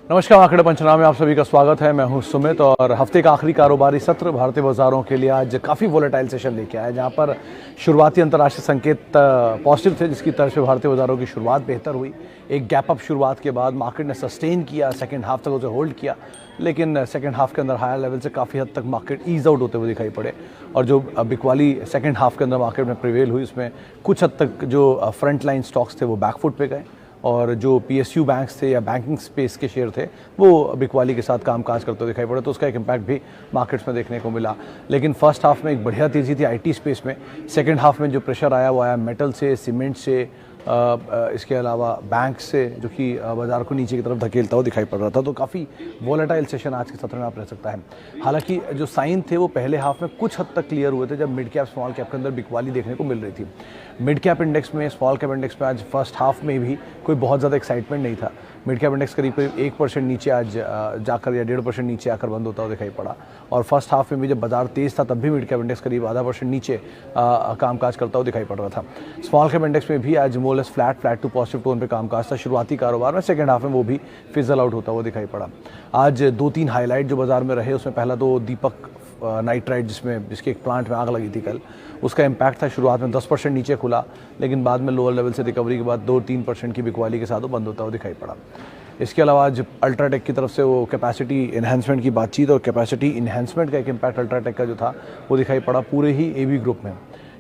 नमस्कार, आंकड़े पंचनामे में आप सभी का स्वागत है। मैं हूं सुमित और हफ्ते का आखिरी कारोबारी सत्र भारतीय बाजारों के लिए आज काफ़ी वोलेटाइल सेशन लेके आया, जहां पर शुरुआती अंतर्राष्ट्रीय संकेत पॉजिटिव थे, जिसकी तरफ से भारतीय बाजारों की शुरुआत बेहतर हुई। एक गैप अप शुरुआत के बाद मार्केट ने सस्टेन किया, सेकंड हाफ तक उसे होल्ड किया, लेकिन सेकंड हाफ के अंदर हायर लेवल से काफ़ी हद तक मार्केट ईज आउट होते हुए दिखाई पड़े। और जो बिकवाली सेकंड हाफ के अंदर मार्केट में प्रिवेल हुई, उसमें कुछ हद तक जो फ्रंट लाइन स्टॉक्स थे वो बैकफुट पे गए, और जो पीएसयू बैंक्स थे या बैंकिंग स्पेस के शेयर थे वो बिकवाली के साथ कामकाज करते हुए दिखाई पड़े, तो उसका एक इम्पैक्ट भी मार्केट्स में देखने को मिला। लेकिन फर्स्ट हाफ में एक बढ़िया तेज़ी थी आईटी स्पेस में। सेकंड हाफ में जो प्रेशर आया वो आया मेटल से, सीमेंट से, इसके अलावा बैंक से, जो कि बाजार को नीचे की तरफ धकेलता हुआ दिखाई पड़ रहा था। तो काफ़ी वोलेटाइल सेशन आज के सत्र में आप रह सकता है। हालांकि जो साइन थे वो पहले हाफ में कुछ हद तक क्लियर हुए थे, जब मिड कैप स्मॉल कैप के अंदर बिकवाली देखने को मिल रही थी। मिड कैप इंडेक्स में, स्मॉल कैप इंडेक्स में आज फर्स्ट हाफ में भी कोई बहुत ज़्यादा एक्साइटमेंट नहीं था। मिड कैप इंडेक्स करीब 1% नीचे आज जाकर या 1.5% नीचे आकर बंद होता हुआ दिखाई पड़ा। और फर्स्ट हाफ में भी जब बाजार तेज़ था तब भी मिड कैप इंडेक्स करीब 0.5% नीचे कामकाज करता हुआ दिखाई पड़ रहा था। स्मॉल कैप इंडेक्स में भी आज मोरलेस फ्लैट टू पॉजिटिव टोन पे कामकाज था शुरुआती कारोबार में। सेकंड हाफ में वो भी फिजल आउट होता हुआ दिखाई पड़ा। आज 2-3 हाईलाइट जो बाजार में रहे, उसमें पहला तो दीपक नाइट्राइट, जिसके एक प्लांट में आग लगी थी कल, उसका इम्पैक्ट था। शुरुआत में 10% नीचे खुला, लेकिन बाद में लोअर लेवल से रिकवरी के बाद 2-3% की बिकवाली के साथ वो बंद होता हुआ दिखाई पड़ा। इसके अलावा आज अल्ट्राटेक की तरफ से वो कैपेसिटी इन्हांसमेंट की बातचीत, और कैपेसिटी इन्हांसमेंट का एक इम्पैक्ट अल्ट्राटेक का जो था वो दिखाई पड़ा पूरे ही एबी ग्रुप में,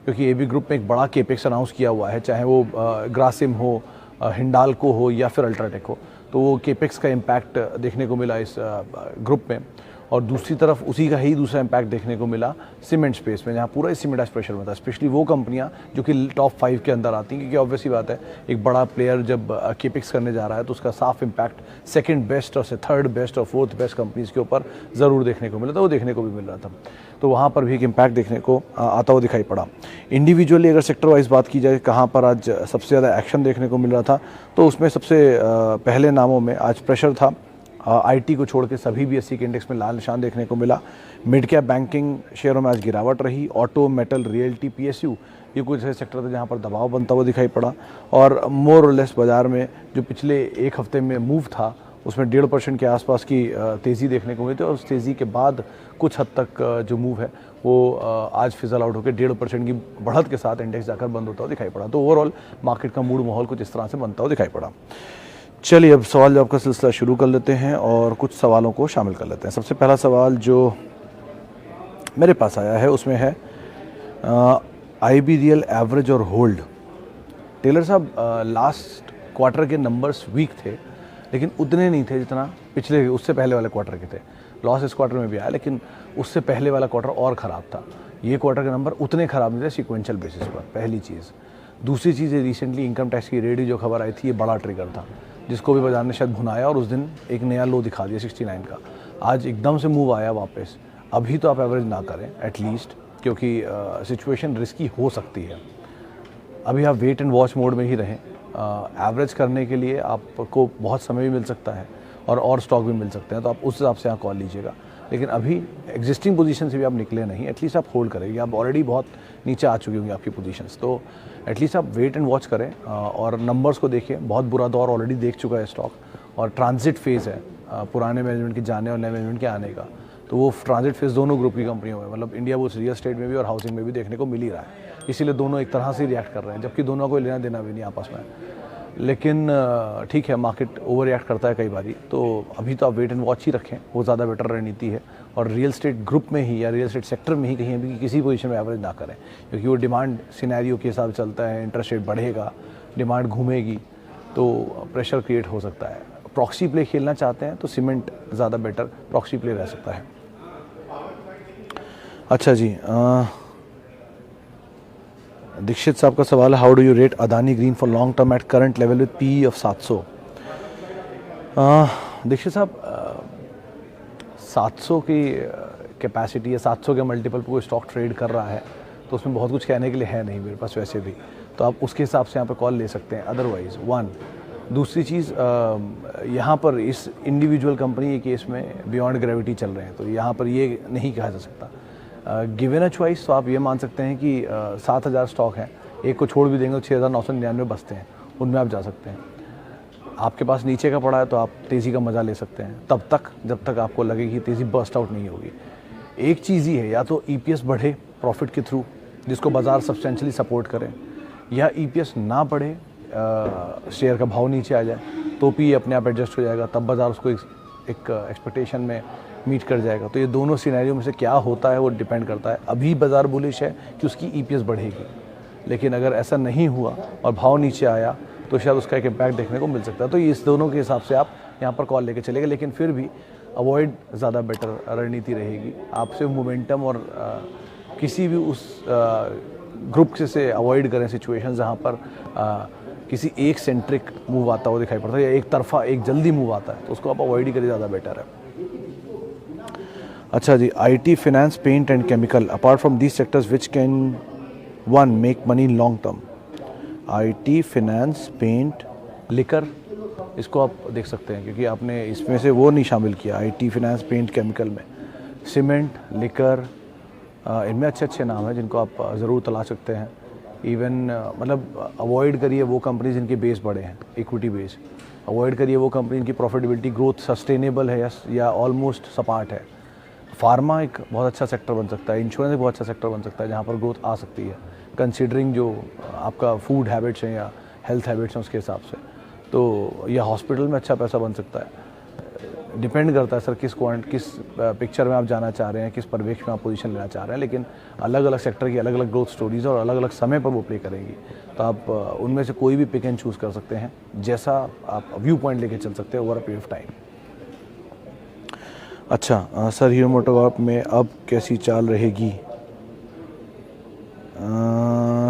क्योंकि एबी ग्रुप में एक बड़ा केपेक्स अनाउंस किया हुआ है, चाहे वो ग्रासिम हो, हिंडाल्को हो या फिर अल्ट्राटेक हो। तो वो केपेक्स का इम्पैक्ट देखने को मिला इस ग्रुप में। और दूसरी तरफ उसी का ही दूसरा इम्पैक्ट देखने को मिला सीमेंट स्पेस में, जहाँ पूरा सीमेंट आज प्रेशर में था, स्पेशली वो कंपनियाँ जो कि टॉप 5 के अंदर आती हैं, क्योंकि ऑब्वियसली बात है एक बड़ा प्लेयर जब केपेक्स करने जा रहा है तो उसका साफ इम्पैक्ट सेकंड बेस्ट और थर्ड बेस्ट और फोर्थ बेस्ट कंपनीज़ के ऊपर ज़रूर देखने को मिला था, वो देखने को भी मिल रहा था। तो वहाँ पर भी एक इम्पैक्ट देखने को आता हुआ दिखाई पड़ा। इंडिविजुअली अगर सेक्टर वाइज बात की जाए कहाँ पर आज सबसे ज़्यादा एक्शन देखने को मिल रहा था, तो उसमें सबसे पहले नामों में आज प्रेशर था। आईटी को छोड़ के सभी BSE के इंडेक्स में लाल निशान देखने को मिला। मिड कैप बैंकिंग शेयरों में आज गिरावट रही। ऑटो, मेटल, रियल्टी, पीएसयू, ये कुछ ऐसे सेक्टर थे जहाँ पर दबाव बनता हुआ दिखाई पड़ा। और मोर और लेस बाजार में जो पिछले एक हफ्ते में मूव था, उसमें 1.5% के आसपास की तेज़ी देखने को मिली थी, और उस तेज़ी के बाद कुछ हद तक जो मूव है वो आज फिजल आउट होकर 1.5% की बढ़त के साथ इंडेक्स जाकर बंद होता हुआ दिखाई पड़ा। तो ओवरऑल मार्केट का मूड माहौल कुछ इस तरह से बनता हुआ दिखाई पड़ा। चलिए अब सवाल जवाब का सिलसिला शुरू कर लेते हैं और कुछ सवालों को शामिल कर लेते हैं। सबसे पहला सवाल जो मेरे पास आया है उसमें है IBDL एवरेज और होल्ड। टेलर साहब, लास्ट क्वार्टर के नंबर्स वीक थे, लेकिन उतने नहीं थे जितना उससे पहले वाले क्वार्टर के थे। लॉस इस क्वार्टर में भी आया, लेकिन उससे पहले वाला क्वार्टर और ख़राब था। ये क्वार्टर के नंबर उतने ख़राब नहीं थे सिक्वेंशियल बेसिस पर, पहली चीज़। दूसरी चीज़, रिसेंटली इनकम टैक्स की रेड जो खबर आई थी, ये बड़ा ट्रिगर था, जिसको भी बाजार ने शायद भुनाया और उस दिन एक नया लो दिखा दिया 69 का। आज एकदम से मूव आया वापस। अभी तो आप एवरेज ना करें एटलीस्ट, क्योंकि सिचुएशन रिस्की हो सकती है। अभी आप वेट एंड वॉच मोड में ही रहें। एवरेज करने के लिए आपको बहुत समय भी मिल सकता है और स्टॉक भी मिल सकते हैं, तो आप उस हिसाब से यहाँ कॉल लीजिएगा। लेकिन अभी एग्जिस्टिंग पोजीशन से भी आप निकले नहीं, एटलीस्ट आप होल्ड करेंगे। आप ऑलरेडी बहुत नीचे आ चुकी होंगी आपकी पोजीशंस, तो एटलीस्ट आप वेट एंड वॉच करें और नंबर्स को देखिए। बहुत बुरा दौर ऑलरेडी देख चुका है स्टॉक, और ट्रांजिट फेज़ है पुराने मैनेजमेंट के जाने और नए मैनेजमेंट के आने का। तो वो ट्रांजिट फेज़ दोनों ग्रुप की कंपनियों में, मतलब इंडिया बुल्स रियल एस्टेट में भी और हाउसिंग में भी देखने को मिल ही रहा है। इसीलिए दोनों एक तरह से रिएक्ट कर रहे हैं, जबकि दोनों को लेना देना भी नहीं आपस में। लेकिन ठीक है, मार्केट ओवर रिएक्ट करता है कई बारी, तो अभी तो आप वेट एंड वॉच ही रखें, वो ज़्यादा बेटर रणनीति है। और रियल एस्टेट ग्रुप में ही या रियल एस्टेट सेक्टर में ही कहीं भी किसी पोजीशन में एवरेज ना करें, क्योंकि वो डिमांड सिनेरियो के हिसाब से चलता है। इंटरेस्ट रेट बढ़ेगा, डिमांड घूमेगी, तो प्रेशर क्रिएट हो सकता है। प्रॉक्सी प्ले खेलना चाहते हैं तो सीमेंट ज़्यादा बेटर प्रॉक्सी प्ले रह सकता है। अच्छा जी, दीक्षित साहब का सवाल है, how do you rate Adani Green for long term at current level with PE of 700। Dikshit साहब, 700 की कैपेसिटी या 700 के मल्टीपल पर कोई स्टॉक ट्रेड कर रहा है, तो उसमें बहुत कुछ कहने के लिए है नहीं मेरे पास वैसे भी, तो आप उसके हिसाब से यहाँ पर कॉल ले सकते हैं। अदरवाइज़ दूसरी चीज़, यहाँ पर इस इंडिविजुअल कंपनी के केस में बियॉन्ड ग्रेविटी चल रहे हैं, तो यहाँ पर ये नहीं कहा जा सकता। गिवन अ चॉइस तो आप ये मान सकते हैं कि 7000 स्टॉक हैं, एक को छोड़ भी देंगे तो 6999 बचते हैं, उनमें आप जा सकते हैं। आपके पास नीचे का पड़ा है तो आप तेज़ी का मज़ा ले सकते हैं तब तक जब तक आपको लगे कि तेज़ी बर्स्ट आउट नहीं होगी। एक चीज़ ही है, या तो ईपीएस बढ़े प्रॉफिट के थ्रू जिसको बाज़ार सब्सटेंशियली सपोर्ट करे, या ईपीएस ना बढ़े, शेयर का भाव नीचे आ जाए तो भी अपने आप एडजस्ट हो जाएगा, तब बाज़ार उसको एक एक्सपेक्टेशन में मीट कर जाएगा। तो ये दोनों सिनेरियो में से क्या होता है वो डिपेंड करता है। अभी बाज़ार बुलिश है कि उसकी ईपीएस बढ़ेगी, लेकिन अगर ऐसा नहीं हुआ और भाव नीचे आया तो शायद उसका एक इम्पैक्ट देखने को मिल सकता है। तो इस दोनों के हिसाब से आप यहाँ पर कॉल लेके चलेंगे, लेकिन फिर भी अवॉइड ज़्यादा बेटर रणनीति रहेगी। आप सिर्फ मोमेंटम और किसी भी उस ग्रुप से अवॉइड करें सिचुएशन जहाँ पर किसी एक सेंट्रिक मूव आता हुआ दिखाई पड़ता है या एक तरफा एक जल्दी मूव आता है, तो उसको आप अवॉइड ही करें, ज़्यादा बेटर है। अच्छा जी, IT, finance, paint and chemical, apart from these sectors which can one make money in long term? IT, finance, paint, liquor, इसको आप देख सकते हैं क्योंकि आपने इसमें से वो नहीं शामिल किया। आईटी, फाइनेंस, पेंट, केमिकल में सीमेंट, लिकर, इनमें अच्छे अच्छे नाम हैं जिनको आप ज़रूर तलाश सकते हैं। इवन मतलब अवॉइड करिए वो कंपनी जिनके बेस बड़े हैं, इक्विटी बेस। अवॉइड करिए वो कंपनी जिनकी प्रॉफिटेबिलिटी ग्रोथ सस्टेनेबल है या ऑलमोस्ट सपाट है। फार्मा एक बहुत अच्छा सेक्टर बन सकता है, इंश्योरेंस एक बहुत अच्छा सेक्टर बन सकता है जहाँ पर ग्रोथ आ सकती है कंसीडरिंग जो आपका फूड हैबिट्स हैं या हेल्थ हैबिट्स हैं उसके हिसाब से। तो यह हॉस्पिटल में अच्छा पैसा बन सकता है। डिपेंड करता है सर किस पिक्चर में आप जाना चाह रहे हैं, किस परिवेश में आप पोजीशन लेना चाह रहे हैं, लेकिन अलग अलग सेक्टर की अलग अलग ग्रोथ स्टोरीज और अलग अलग समय पर वो प्ले करेंगी। तो आप उनमें से कोई भी पिक एंड चूज़ कर सकते हैं, जैसा आप व्यू पॉइंट लेके चल सकते हैं over a period of time. अच्छा सर, हीरो मोटोकॉर्प में अब कैसी चाल रहेगी?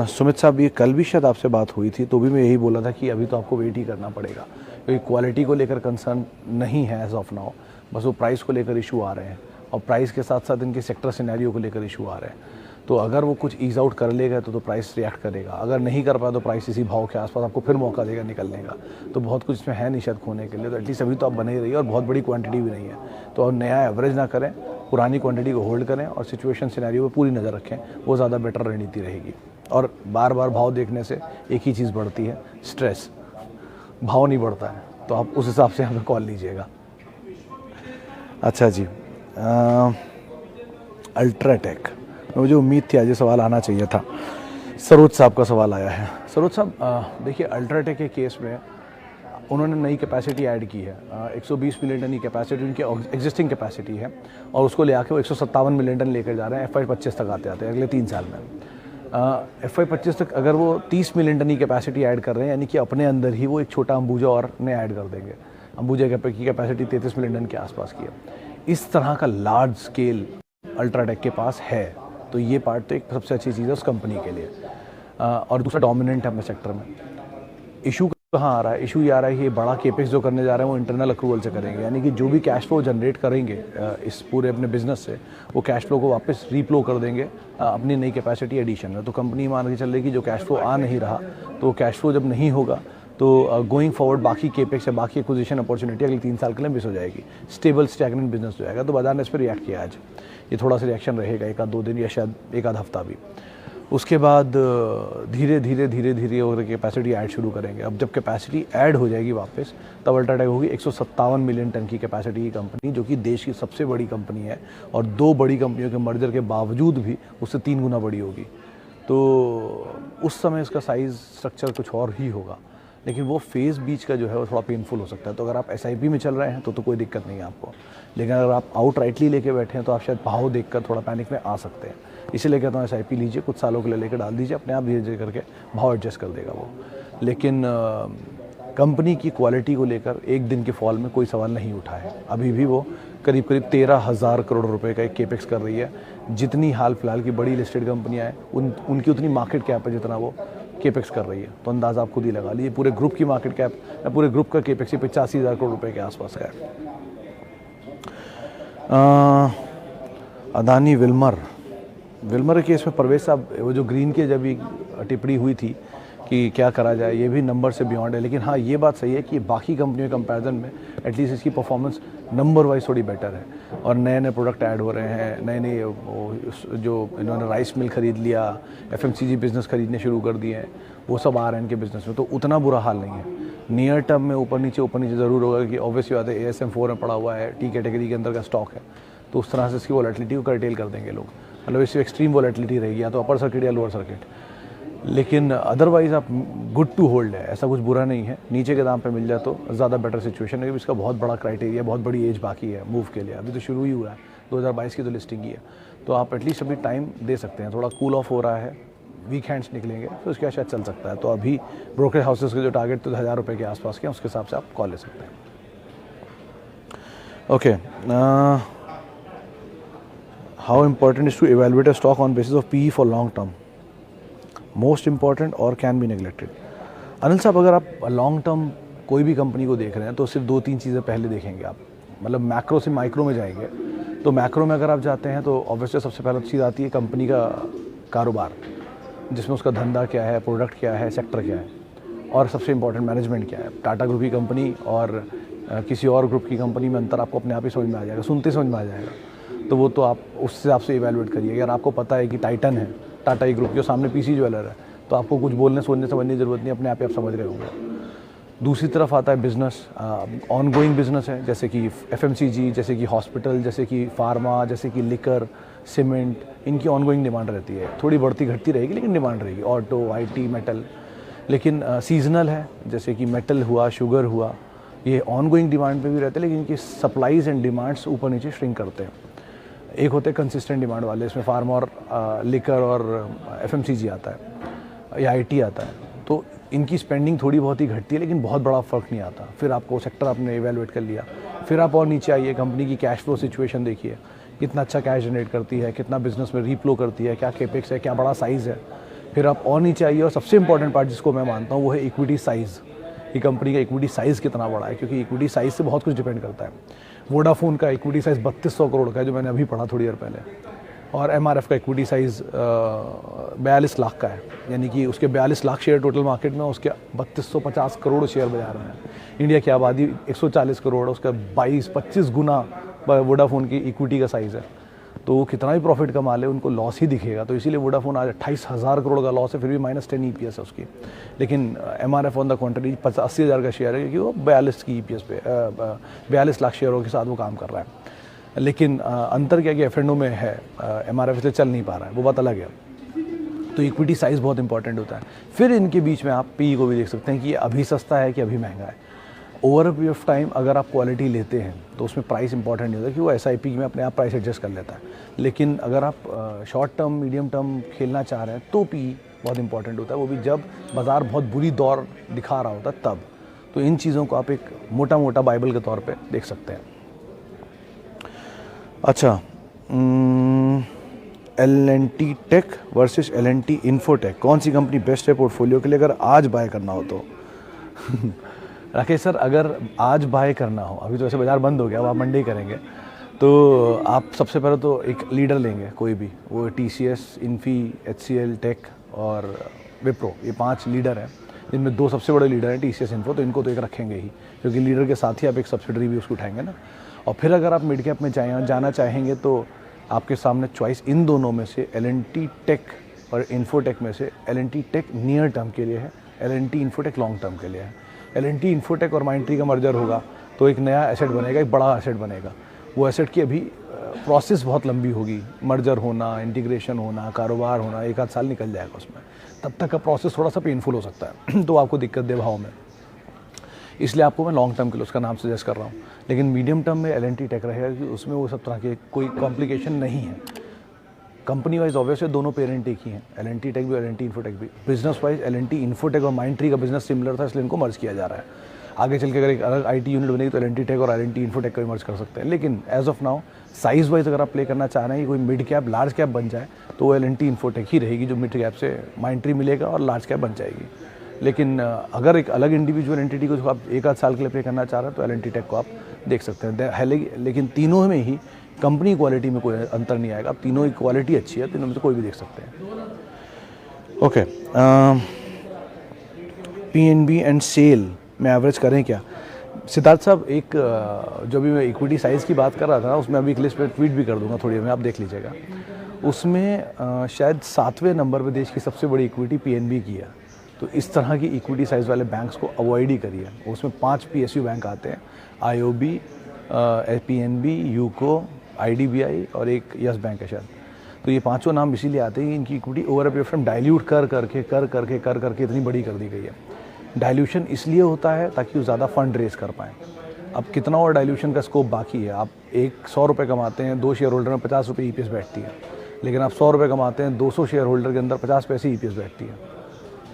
सुमित साहब, ये कल भी शायद आपसे बात हुई थी, तो भी मैं यही बोला था कि अभी तो आपको वेट ही करना पड़ेगा क्योंकि क्वालिटी को लेकर कंसर्न नहीं है एज ऑफ नाउ, बस वो प्राइस को लेकर इशू आ रहे हैं और प्राइस के साथ साथ इनके सेक्टर सिनेरियो को लेकर इशू आ रहे हैं। तो अगर वो कुछ ईज आउट कर लेगा तो प्राइस रिएक्ट करेगा, अगर नहीं कर पाया तो प्राइस इसी भाव के आसपास आपको फिर मौका देगा निकलने का। तो बहुत कुछ इसमें है नहीं शायद खोने के लिए, तो एटलीस्ट अभी तो आप बने ही रहिए और बहुत बड़ी क्वांटिटी भी नहीं है, तो और नया एवरेज ना करें, पुरानी क्वांटिटी को होल्ड करें और सिचुएशन सिनेरियो पर पूरी नज़र रखें, वो ज़्यादा बेटर रणनीति रहेगी। और बार बार भाव देखने से एक ही चीज़ बढ़ती है, स्ट्रेस, भाव नहीं बढ़ता है, तो आप उस हिसाब से हमें कॉल लीजिएगा। अच्छा जी, अल्ट्राटेक, मुझे उम्मीद थी आज ये सवाल आना चाहिए था। सरोज साहब का सवाल आया है। सरोज साहब देखिए, अल्ट्राटेक के केस में उन्होंने नई कैपेसिटी ऐड की है, 120 मिलियन टन की कैपेसिटी उनकी एग्जिस्टिंग कैपेसिटी है और उसको ले आके वो 157 मिलियन टन लेकर जा रहे हैं FY25 तक आते हैं अगले 3 साल में। FY25 तक अगर वो 30 मिलियन टन की कैपेसिटी ऐड कर रहे हैं, यानी कि अपने अंदर ही वो एक छोटा अंबुजा और ने ऐड कर देंगे। अंबुजा की कैपेसिटी 33 मिलियन टन के आसपास की है। इस तरह का लार्ज स्केल अल्ट्राटेक के पास है, तो ये पार्ट तो एक सबसे अच्छी चीज़ है उस कंपनी के लिए। और दूसरा डोमिनेंट है अपने सेक्टर में। इशू कहाँ आ रहा है? इशू ये आ रहा है कि ये बड़ा केपेक्स जो करने जा रहे हैं वो इंटरनल अक्रूवल से करेंगे, यानी कि जो भी कैश फ्लो जनरेट करेंगे इस पूरे अपने बिजनेस से, वो कैश फ्लो को वापस रीफ्लो कर देंगे अपनी नई कैपेसिटी एडिशन में। तो कंपनी मान के चल रही कि जो कैश फ्लो आ नहीं रहा, तो कैश फ्लो जब नहीं होगा तो गोइंग फॉरवर्ड बाकी केपेक्स या बाकी एक्विजिशन अपॉर्चुनिटी अगले 3 साल के लिए मिस हो जाएगी, स्टेबल स्टैग्नेंट बिजनेस हो जाएगा। तो बाजार ने इस पर रिएक्ट किया आज, ये थोड़ा सा रिएक्शन रहेगा 1-2 दिन या शायद 1-आध हफ्ता भी। उसके बाद धीरे धीरे और कैपेसिटी ऐड शुरू करेंगे। अब जब कैपेसिटी ऐड हो जाएगी वापस, तब अल्ट्राटेक होगी 157 मिलियन टन की कैपेसिटी की कंपनी, जो कि देश की सबसे बड़ी कंपनी है और 2 बड़ी कंपनियों के मर्जर के बावजूद भी उससे 3 गुना बड़ी होगी। तो उस समय इसका साइज़ स्ट्रक्चर कुछ और ही होगा, लेकिन वो फेज़ बीच का जो है वो थोड़ा पेनफुल हो सकता है। तो अगर आप SIP में चल रहे हैं तो कोई दिक्कत नहीं है आपको, लेकिन अगर आप आउट राइटली लेके बैठे हैं तो आप शायद भाव देखकर थोड़ा पैनिक में आ सकते हैं। इसीलिए कहता हूँ SIP लीजिए, कुछ सालों के लिए लेकर डाल दीजिए, अपने आप धीरे धीरे करके भाव एडजस्ट कर देगा वो। लेकिन कंपनी की क्वालिटी को लेकर एक दिन के फॉल में कोई सवाल नहीं उठा है। अभी भी वो करीब 13,000 करोड़ रुपए का एक केपेक्स कर रही है। जितनी हाल फिलहाल की बड़ी लिस्टेड कंपनियाँ हैं उनकी उतनी मार्केट कैप है जितना वो केपेक्स कर रही है। तो अंदाज़ा आप खुद ही लगा लीजिए, पूरे ग्रुप की मार्केट कैप या पूरे ग्रुप का केपेक्स 85,000 करोड़ रुपए के आसपास का है। अदानी विल्मर के केस में परवेज साहब, वो जो ग्रीन के जब टिप्पणी हुई थी कि क्या करा जाए, ये भी नंबर से बियॉन्ड है। लेकिन हाँ, ये बात सही है कि बाकी कंपनियों के कंपैरिजन में एटलीस्ट इसकी परफॉर्मेंस नंबर वाइज थोड़ी बेटर है, और नए नए प्रोडक्ट ऐड हो रहे हैं, नए नए जो इन्होंने राइस मिल ख़रीद लिया, FMCG बिज़नेस खरीदने शुरू कर दिए हैं, वो सब आ रहे हैं इनके बिज़नेस में, तो उतना बुरा हाल नहीं है। नियर टर्म में ऊपर नीचे ज़रूर होगा, कि ऑब्वियसली बात है ASM4 में पड़ा हुआ है, टी कैटेगरी के अंदर का स्टॉक है, तो उस तरह से इसकी वॉलेटिलिटी को कर्टेल कर देंगे लोग, मतलब इससे एक्सट्रीम वॉलेटिलिटी रहेगी, या तो अपर सर्किट या लोअर सर्किट। लेकिन अदरवाइज़ आप गुड टू होल्ड है, ऐसा कुछ बुरा नहीं है। नीचे के दाम पे मिल जाए तो ज़्यादा बेटर सिचुएशन है, इसका बहुत बड़ा क्राइटेरिया, बहुत बड़ी एज बाकी है मूव के लिए, अभी तो शुरू ही हुआ है, 2022 की तो लिस्टिंग ही है, तो आप एटलीस्ट अभी टाइम दे सकते हैं। थोड़ा कूल ऑफ हो रहा है, वीक हैंड्स निकलेंगे तो उसके बाद शायद चल सकता है। तो अभी ब्रोकरेज हाउसेस के जो टारगेट तो 1000 रुपये के आसपास के हैं, उसके हिसाब से आप कॉल ले सकते हैं। Okay, how important is to evaluate a stock on basis of PE for long term? Most important और कैन बी नेग्लेक्टेड। अनिल साहब, अगर आप लॉन्ग टर्म कोई भी कंपनी को देख रहे हैं तो सिर्फ 2-3 चीज़ें पहले देखेंगे आप, मतलब मैक्रो से माइक्रो में जाएंगे। तो मैक्रो में अगर आप जाते हैं तो ऑब्वियसली सबसे पहले चीज़ आती है कंपनी का कारोबार, जिसमें उसका धंधा क्या है, प्रोडक्ट क्या है, सेक्टर क्या है, और सबसे इंपॉर्टेंट मैनेजमेंट क्या है। टाटा ग्रुप की कंपनी और किसी और ग्रुप की कंपनी में अंतर आपको अपने आप ही समझ में आ जाएगा, सुनते समझ में आ जाएगा। तो वो तो आप उस हिसाब से इवैल्यूएट करिए। अगर आपको पता है कि टाइटन है टाटा ई ग्रुप के सामने PC ज्वेलर है, तो आपको कुछ बोलने सोचने समझने की ज़रूरत नहीं, अपने आप ही आप समझ रहे होंगे। दूसरी तरफ आता है बिज़नेस, ऑन गोइंग बिज़नेस है, जैसे कि FMCG, जैसे कि हॉस्पिटल, जैसे कि फार्मा, जैसे कि लिकर, सीमेंट, इनकी ऑन गोइंग डिमांड रहती है, थोड़ी बढ़ती घटती रहेगी लेकिन डिमांड रहेगी। Auto, IT, metal. लेकिन सीजनल है, जैसे कि मेटल हुआ, शुगर हुआ, ये ऑन गोइंग डिमांड पे भी रहते हैं, लेकिन इनकी सप्लाईज एंड डिमांड्स ऊपर नीचे श्रिंक करते हैं। एक होते हैं कंसिस्टेंट डिमांड वाले, इसमें फार्मा और लिकर और FMCG आता है या IT आता है, तो इनकी स्पेंडिंग थोड़ी बहुत ही घटती है, लेकिन बहुत बड़ा फ़र्क नहीं आता। फिर आपको सेक्टर आपने इवेलुएट कर लिया, फिर आप और नीचे आइए, कंपनी की कैश फ्लो सिचुएशन देखिए, कितना अच्छा कैश जनरेट करती है, कितना बिजनेस में रीफ्लो करती है, क्या केपेक्स है, क्या बड़ा साइज़ है। फिर आप और नीचे आइए, और सबसे इंपॉर्टेंट पार्ट जिसको मैं मानता हूँ वो है इक्विटी साइज़, कि कंपनी का इक्विटी साइज़ कितना बड़ा है, क्योंकि इक्विटी साइज़ से बहुत कुछ डिपेंड करता है। वोडाफोन का इक्विटी साइज़ 3200 करोड़ का है, जो मैंने अभी पढ़ा थोड़ी देर पहले, और MRF का इक्विटी साइज़ 42 लाख का है, यानी कि उसके 42 लाख शेयर टोटल मार्केट में, उसके 3250 करोड़ शेयर बाजार में है। इंडिया की आबादी 140 करोड़ है, उसका 22-25 गुना वोडाफोन की इक्विटी का साइज़ है। तो वो कितना भी प्रॉफिट कमा ले, उनको लॉस ही दिखेगा। तो इसीलिए वोडाफोन आज 28,000 करोड़ का लॉस है, फिर भी -10 EPS है उसकी। लेकिन MRF ऑन द कॉन्ट्री 80,000 का शेयर है, क्योंकि वो 42 की EPS पे 42 लाख शेयरों के साथ वो काम कर रहा है। लेकिन अंतर क्या कि F&O में है, MRF इसलिए चल नहीं पा रहा है, वो बात अलग है। तो इक्विटी साइज़ बहुत इंपॉर्टेंट होता है। फिर इनके बीच में आप PE को भी देख सकते हैं कि ये अभी सस्ता है कि अभी महंगा है। Over a period of time अगर आप क्वालिटी लेते हैं तो उसमें प्राइस इंपॉर्टेंट नहीं होता, कि वो SIP में अपने आप प्राइस एडजस्ट कर लेता है। लेकिन अगर आप शॉर्ट टर्म, मीडियम टर्म खेलना चाह रहे हैं तो PE बहुत इंपॉर्टेंट होता है, वो भी जब बाज़ार बहुत बुरी दौर दिखा रहा होता है तब। तो इन चीज़ों को आप एक मोटा मोटा बाइबल के तौर पर देख सकते हैं। अच्छा, L&T take versus L&T infotech, कौन सी कंपनी बेस्ट है पोर्टफोलियो के लिए अगर आज बाय करना हो तो? राकेश सर, अगर आज बाय करना हो, अभी तो वैसे बाज़ार बंद हो गया, अब आप मंडे करेंगे, तो आप सबसे पहले तो एक लीडर लेंगे कोई भी, वो TCS, इन्फी, HCL टेक और विप्रो, ये 5 लीडर हैं, जिनमें 2 सबसे बड़े लीडर हैं TCS, इन्फो, तो इनको तो एक रखेंगे ही, क्योंकि लीडर के साथ ही आप एक सब्सिडरी भी उसको उठाएंगे ना। और फिर अगर आप मिड कैप में जाना चाहेंगे तो आपके सामने चॉइस इन दोनों में से L&T टेक और इन्फोटेक में से L&T टेक नियर टर्म के लिए है, L&T इन्फोटेक लॉन्ग टर्म के लिए है। L&T इन्फोटेक और माइंडट्री का मर्जर होगा तो एक नया एसेट बनेगा, एक बड़ा एसेट बनेगा। वो एसेट की अभी प्रोसेस बहुत लंबी होगी, मर्जर होना, इंटीग्रेशन होना, कारोबार होना, 1-8 साल निकल जाएगा उसमें, तब तक का प्रोसेस थोड़ा सा पेनफुल हो सकता है तो आपको दिक्कत दे भाव में। इसलिए आपको मैं लॉन्ग टर्म के लिए उसका नाम सजेस्ट कर रहा हूँ। लेकिन मीडियम टर्म में L&T टेक रहेगा, कि उसमें वो सब तरह के कोई कॉम्प्लिकेशन नहीं है। कंपनी वाइज ऑब्वियसली दोनों पेरेंट एक ही हैं, L&T टेक भी और L&T इन्फोटेक भी। बिजनेस वाइज L&T इन्फोटेक और माइंडट्री का बिजनेस सिमिलर था, इसलिए इनको मर्ज किया जा रहा है। आगे चल के अगर एक अलग IT यूनिट बनेगी तो L&T टेक और L&T इन्फोटेक का भी मर्ज कर सकते हैं। लेकिन as of now size wise अगर आप प्ले करना चाह रहे हैं कि कोई मिड कैप लार्ज कैप बन जाए, तो वो L&T इन्फोटेक ही रहेगी, जो मिड कैप से माइंडट्री मिलेगा और लार्ज कैप बन जाएगी। लेकिन अगर एक अलग इंडिविजुअल एंटिटी को आप 1-8 साल के लिए प्ले करना चाह रहे हैं तो L&T टेक को आप देख सकते हैं। लेकिन तीनों में ही कंपनी क्वालिटी में कोई अंतर नहीं आएगा, तीनों की क्वालिटी अच्छी है, तीनों में से कोई भी देख सकते हैं। ओके, पीएनबी एंड सेल में एवरेज करें क्या? सिद्धार्थ साहब, एक जो भी मैं इक्विटी साइज़ की बात कर रहा था ना, उसमें अभी एक लिस्ट पे ट्वीट भी कर दूंगा थोड़ी देर में, आप देख लीजिएगा। उसमें शायद 7वें नंबर पे देश की सबसे बड़ी इक्विटी पीएनबी की है। तो इस तरह की इक्विटी साइज़ वाले बैंक्स को अवॉइड ही करिए। उसमें 5 पीएसयू बैंक आते हैं, आईओबी, पीएनबी, यूको, आईडीबीआई और एक यस बैंक है शायद। तो ये पांचों नाम इसीलिए आते हैं कि इनकी equity over a period of time dilute कर करके इतनी बड़ी कर दी गई है। डाइल्यूशन इसलिए होता है ताकि वो ज़्यादा फंड रेज कर पाएँ। अब कितना और डाइल्यूशन का स्कोप बाकी है? आप 100 रुपये कमाते हैं, 2 शेयर होल्डर में 50 रुपये ईपीएस बैठती है, लेकिन आप 100 रुपये कमाते हैं, 200 शेयर होल्डर के अंदर 50 पैसे ईपीएस बैठती है।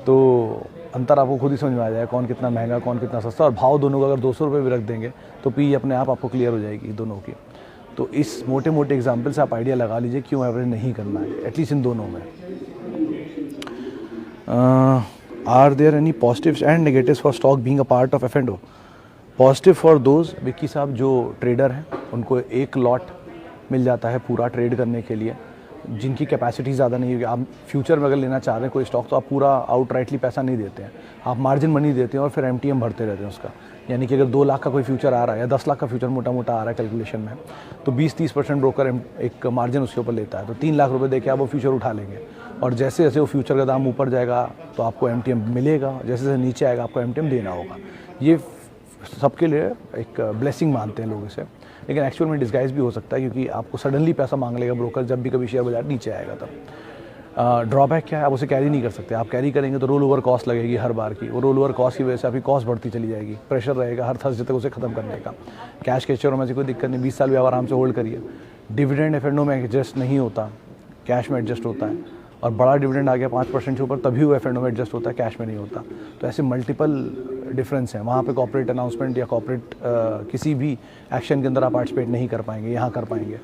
तो अंतर आपको खुद ही समझ में आ जाएगा कौन कितना महंगा, कौन कितना सस्ता। और भाव दोनों का अगर 200 रुपये भी रख देंगे तो पी अपने आप आपको क्लियर हो जाएगी दोनों की। तो इस मोटे मोटे एग्जाम्पल से आप आइडिया लगा लीजिए क्यों एवरेज नहीं करना है, एटलीस्ट इन दोनों में। Are there any positives and negatives for stock being a part of F and O? Positive for those, Vicky साहब, जो ट्रेडर हैं उनको एक लॉट मिल जाता है पूरा ट्रेड करने के लिए, जिनकी कैपेसिटी ज़्यादा नहीं होगी। आप फ्यूचर में अगर लेना चाह रहे हैं कोई स्टॉक, तो आप पूरा आउटराइटली पैसा नहीं देते हैं, आप मार्जिन मनी देते हैं और फिर एमटीएम भरते रहते हैं उसका। यानी कि अगर 2 लाख का कोई फ्यूचर आ रहा है या 10 लाख का फ्यूचर मोटा मोटा आ रहा है कैलकुलेशन में, तो 20-30% ब्रोकर एक मार्जिन उसके ऊपर लेता है। तो 3 लाख रुपए देके आप वो फ्यूचर उठा लेंगे, और जैसे जैसे वो फ्यूचर का दाम ऊपर जाएगा तो आपको एमटीएम मिलेगा, जैसे जैसे नीचे आएगा आपको एमटीएम देना होगा। ये सबके लिए एक ब्लेसिंग मानते हैं लोग इसे, लेकिन एक्चुअल में डिस्गाइज भी हो सकता है, क्योंकि आपको सडनली पैसा मांग लेगा ब्रोकर जब भी कभी शेयर बाजार नीचे आएगा तब। ड्रॉबैक क्या है? आप उसे कैरी नहीं कर सकते। आप कैरी करेंगे तो रोल ओवर कॉस्ट लगेगी हर बार की, वो रोल ओवर कॉस्ट की वजह से आपकी कॉस्ट बढ़ती चली जाएगी, प्रेशर रहेगा हर थर्सडे तक उसे खत्म करने का। कैश के शेयरों में से कोई दिक्कत नहीं, 20 साल भी आप आराम से होल्ड करिए। डिविडेंड एफ&ओ में एडजस्ट नहीं होता, कैश में एडजस्ट होता है, और बड़ा डिविडेंड आ गया 5% से ऊपर तभी वो एफ&ओ में एडजस्ट होता है, कैश में नहीं होता। तो ऐसे मल्टीपल डिफरेंस हैं। वहाँ पे कॉर्पोरेट अनाउंसमेंट या कॉर्पोरेट किसी भी एक्शन के अंदर आप पार्टिसिपेट नहीं कर पाएंगे, यहाँ कर पाएंगे।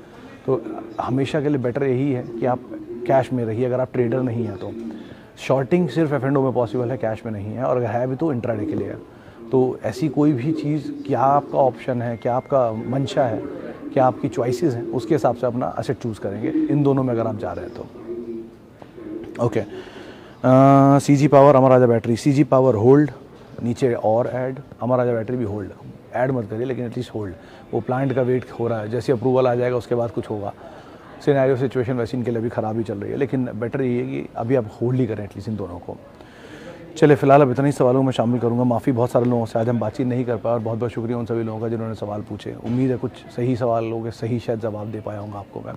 तो हमेशा के लिए बेटर यही है कि आप कैश में रहिए अगर आप ट्रेडर नहीं हैं तो। शॉर्टिंग सिर्फ एफ&ओ में पॉसिबल है, कैश में नहीं है, और अगर है भी तो इंट्राडे के लिए है। तो ऐसी कोई भी चीज़, क्या आपका ऑप्शन है, क्या आपका मंशा है, क्या आपकी चॉइसेस हैं, उसके हिसाब से अपना एसेट चूज़ करेंगे इन दोनों में अगर आप जा रहे हैं तो। ओके, सीजी पावर, अमर राजा बैटरी, सीजी पावर होल्ड, नीचे और ऐड, अमर राजा बैटरी भी होल्ड। ऐड मत करिए लेकिन एटलीस्ट होल्ड। वो प्लांट का वेट हो रहा है, जैसे अप्रूवल आ जाएगा उसके बाद कुछ होगा। सिनेरियो सिचुएशन वैसे इनके लिए भी ख़राब ही चल रही है, लेकिन बेटर ये है कि अभी आप होल्ड ही करें एटलीस्ट इन दोनों को। चलिए, फिलहाल अब इतने ही सवालों में शामिल करूंगा। माफ़ी बहुत सारे लोगों से आज हम बातचीत नहीं कर पाए, और बहुत बहुत शुक्रिया उन सभी लोगों का जिन्होंने सवाल पूछे। उम्मीद है कुछ सही सवालों के सही शायद जवाब दे पाया होंगे आपको मैं।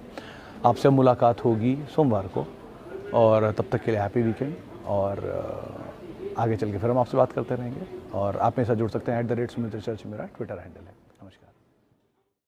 आपसे मुलाकात होगी सोमवार को, और तब तक के लिए हैप्पी वीकेंड। और आगे चल के फिर हम आपसे बात करते रहेंगे, और आप मेरे साथ जुड़ सकते हैं @सुमित रिसर्च मेरा ट्विटर हैंडल है।